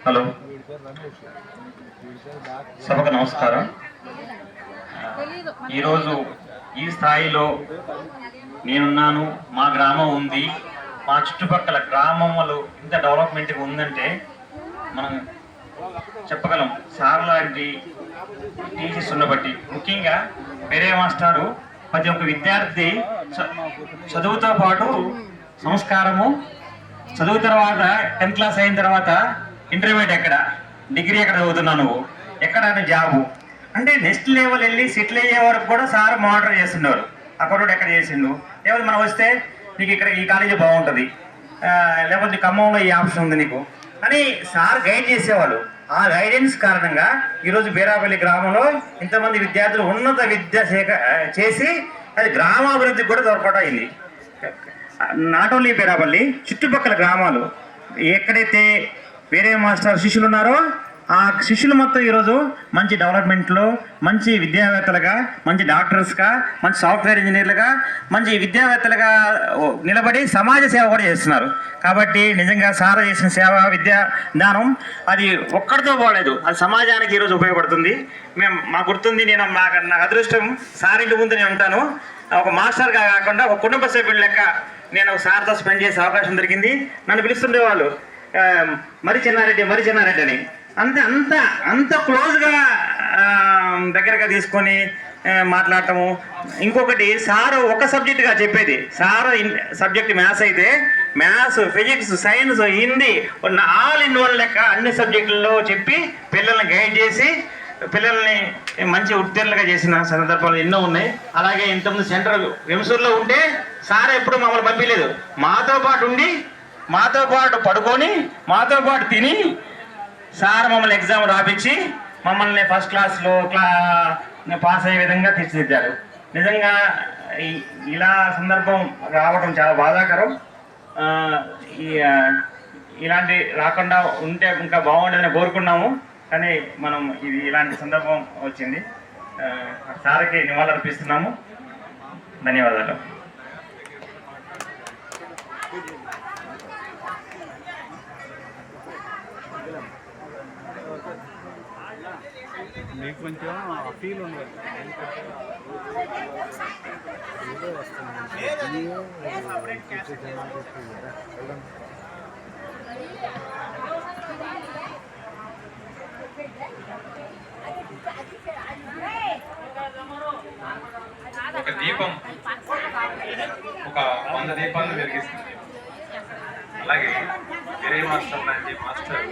Hello, సభకు నమస్కారం. ఈరోజు ఈ స్థాయిలో నేనున్నాను, మా గ్రామం ఉంది, మా చుట్టుపక్కల గ్రామంలో ఇంత డెవలప్మెంట్గా ఉందంటే మనం చెప్పగలం. సార్ లాంటి టీచర్స్ ఉన్నబట్టి, ముఖ్యంగా వేరే మాస్టారు ప్రతి ఒక్క విద్యార్థి చదువుతో పాటు సంస్కారము, చదువు తర్వాత 10th క్లాస్ అయిన తర్వాత ఇంటర్మీడియట్ ఎక్కడ, డిగ్రీ ఎక్కడ చదువుతున్నావు, నువ్వు ఎక్కడ జాబు అంటే నెక్స్ట్ లెవెల్ వెళ్ళి సెటిల్ అయ్యే వరకు కూడా సార్ మానిటర్ చేస్తున్నారు. అక్కడ ఎక్కడ చేసిండు, లేకపోతే మనం వస్తే నీకు ఇక్కడ ఈ కాలేజీ బాగుంటుంది, లేకపోతే ఖమ్మంలో ఈ ఆప్షన్ ఉంది నీకు అని సార్ గైడ్ చేసేవాళ్ళు. ఆ గైడెన్స్ కారణంగా ఈరోజు బీరాపల్లి గ్రామంలో ఇంతమంది విద్యార్థులు ఉన్నత విద్య చేసి అది గ్రామాభివృద్ధికి కూడా తోడ్పడింది. నాట్ ఓన్లీ బీరాపల్లి, చుట్టుపక్కల గ్రామాలు ఎక్కడైతే వేరే మాస్టర్ శిష్యులు ఉన్నారో ఆ శిష్యులు మొత్తం ఈరోజు మంచి డెవలప్మెంట్లో, మంచి విద్యావేత్తలుగా, మంచి డాక్టర్స్గా, మంచి సాఫ్ట్వేర్ ఇంజనీర్లుగా, మంచి విద్యావేత్తలుగా నిలబడి సమాజ సేవ కూడా చేస్తున్నారు. కాబట్టి నిజంగా సార్ చేసిన సేవ, విద్యా దానం అది ఒక్కడితో పోలేదు, అది సమాజానికి ఈరోజు ఉపయోగపడుతుంది. మాకు గుర్తుంది, నాకు అదృష్టం సార్ ఇంటి ముందు నేను ఉంటాను. ఒక మాస్టర్గా కాకుండా ఒక కుటుంబ సభ్యుల లెక్క నేను సార్తో స్పెండ్ చేసే అవకాశం దొరికింది. నన్ను పిలుస్తుండేవాళ్ళు మరి చిన్నారెడ్డి అని. అంత క్లోజ్గా దగ్గరగా తీసుకొని మాట్లాడటము. ఇంకొకటి, సారు ఒక సబ్జెక్టుగా చెప్పేది. సారు సబ్జెక్ట్ మ్యాథ్స్ అయితే maths, physics, science, Hindi all in one లెక్క అన్ని సబ్జెక్టుల్లో చెప్పి పిల్లల్ని గైడ్ చేసి పిల్లల్ని మంచి ఉత్తీర్ణులుగా చేసిన సందర్భాలు ఎన్నో ఉన్నాయి. అలాగే ఇంతకుముందు సెంటర్ వెంసూరులో ఉంటే సార్ ఎప్పుడు మమ్మల్ని పంపించలేదు. మాతో పాటు ఉండి, మాతో పాటు పడుకొని, మాతో పాటు తిని సార్ మమ్మల్ని ఎగ్జామ్ రాపించి మమ్మల్ని ఫస్ట్ క్లాస్లో పాస్ అయ్యే విధంగా తీర్చిదిద్దారు. నిజంగా ఇలా సందర్భం రావడం చాలా బాధాకరం. ఇలాంటి రాకుండా ఉంటే ఇంకా బాగుంటుందని కోరుకున్నాము, కానీ మనం ఇలాంటి సందర్భం వచ్చింది. సార్కి నివాళులర్పిస్తున్నాము. ధన్యవాదాలు. మీకు కొంచెం ఫీల్ ఉండదు. ఒక దీపం ఒక 100 దీపాలను వెలిగిస్తుంది. అలాగే వేరే మాస్టర్ లాంటి మాస్టర్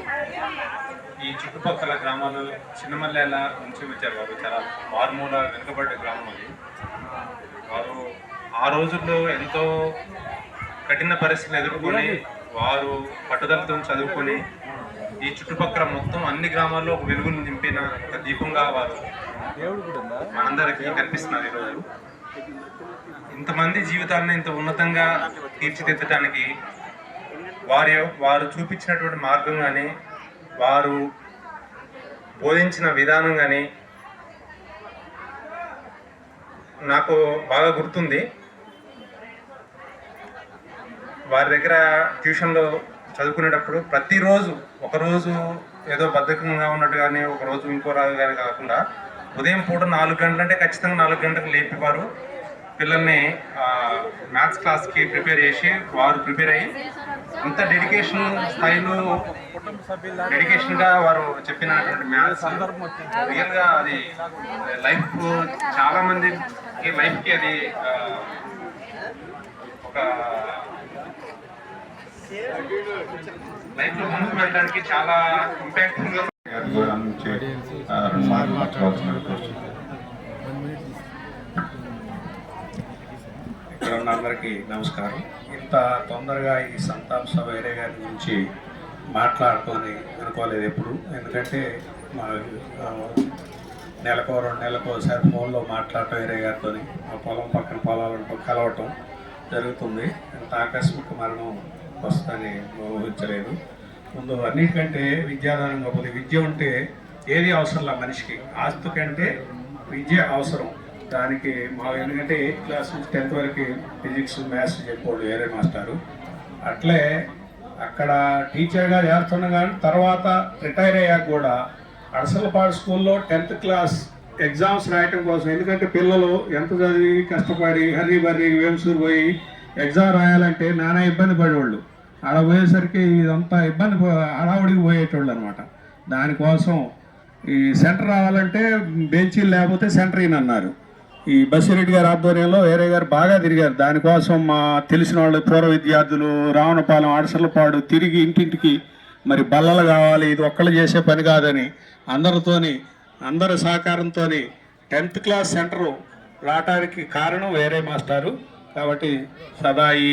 ఈ చుట్టుపక్కల గ్రామాలు చిన్నమల్లేల నుంచి వచ్చారు. వారు చాలా మారుమూల వెనుకబడ్డ గ్రామం అది. వారు ఆ రోజుల్లో ఎంతో కఠిన పరిస్థితులు ఎదుర్కొని వారు పట్టుదలతో చదువుకొని ఈ చుట్టుపక్కల మొత్తం అన్ని గ్రామాల్లో ఒక వెలుగును నింపిన ఒక దీపంగా వారు మనందరికీ కనిపిస్తున్నారు. ఈరోజు ఇంతమంది జీవితాలను ఇంత ఉన్నతంగా తీర్చిదిద్దడానికి వారు చూపించినటువంటి మార్గం కానీ, వారు బోధించిన విధానం కానీ నాకు బాగా గుర్తుంది. వారి దగ్గర ట్యూషన్లో చదువుకునేటప్పుడు ప్రతిరోజు, ఒకరోజు ఏదో బద్ధకంగా ఉన్నట్టు కానీ, ఒకరోజు ఇంకో రాజు కానీ కాకుండా ఉదయం పూట 4 గంటలు అంటే ఖచ్చితంగా 4 గంటలకు లేపేవారు. పిల్లల్ని మ్యాథ్స్ క్లాస్కి ప్రిపేర్ చేసి వారు ప్రిపేర్ అయ్యి అంత డెడికేషన్ స్థాయిలో డెడికేషన్గా వారు చెప్పినటువంటి మ్యాథ్స్ రియల్గా అది లైఫ్ చాలా మందికి లైఫ్కి అది ఒక లైఫ్లో ముందుకు వెళ్ళడానికి చాలా ఇంపాక్ట్ఫుల్గా ఇక్కడ ఉన్న అందరికీ నమస్కారం. ఇంత తొందరగా ఈ సంతాప సభ వేరే గారి గురించి మాట్లాడుకొని అనుకోలేదు ఎప్పుడు. ఎందుకంటే మా నెలకో 2 నెలలకు ఒకసారి ఫోన్లో మాట్లాడటం వేరే గారితో, ఆ పొలం పక్కన పొలాలతో కలవటం జరుగుతుంది. ఇంత ఆకస్మిక మరణం వస్తుందని ఊహించలేదు. ముందు అన్నిటికంటే విద్యాదానం గొప్పది. విద్య ఉంటే ఏది అవసరంలా మనిషికి, ఆస్తి కంటే విద్య అవసరం. దానికి మా ఎందుకంటే 8th క్లాస్ నుంచి 10th వరకు ఫిజిక్స్, మ్యాథ్స్ చెప్పాడు వేరే మాస్టారు. అట్లే అక్కడ టీచర్గా చేస్తున్నాం, కానీ తర్వాత రిటైర్ అయ్యాక కూడా అడసలపాడు స్కూల్లో 10th క్లాస్ ఎగ్జామ్స్ రాయటం కోసం, ఎందుకంటే పిల్లలు ఎంత చదివి కష్టపడి హర్రీ బర్రీ వేమ్సూరు పోయి ఎగ్జామ్ రాయాలంటే నానా ఇబ్బంది పడేవాళ్ళు. ఆడ పోయేసరికి ఇదంతా ఇబ్బంది హడావుడికి పోయేటోళ్ళు అనమాట. దానికోసం ఈ సెంటర్ రావాలంటే బెంచీలు లేకపోతే సెంటర్ ఈయన అన్నారు. ఈ బసిరెడ్డి గారి ఆధ్వర్యంలో వేరే గారు బాగా తిరిగారు. దానికోసం మా తెలిసిన వాళ్ళు పూర్వ విద్యార్థులు రావణపాలెం అడసలపాడు తిరిగి ఇంటింటికి మరి బల్లలు కావాలి, ఇది ఒక్కళ్ళు చేసే పని కాదని అందరి సహకారంతో 10th క్లాస్ సెంటరు రావటానికి కారణం వేరే మాస్టారు. కాబట్టి సదా ఈ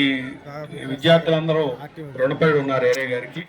విద్యార్థులందరూ రుణపడి ఉన్నారు వేరే గారికి.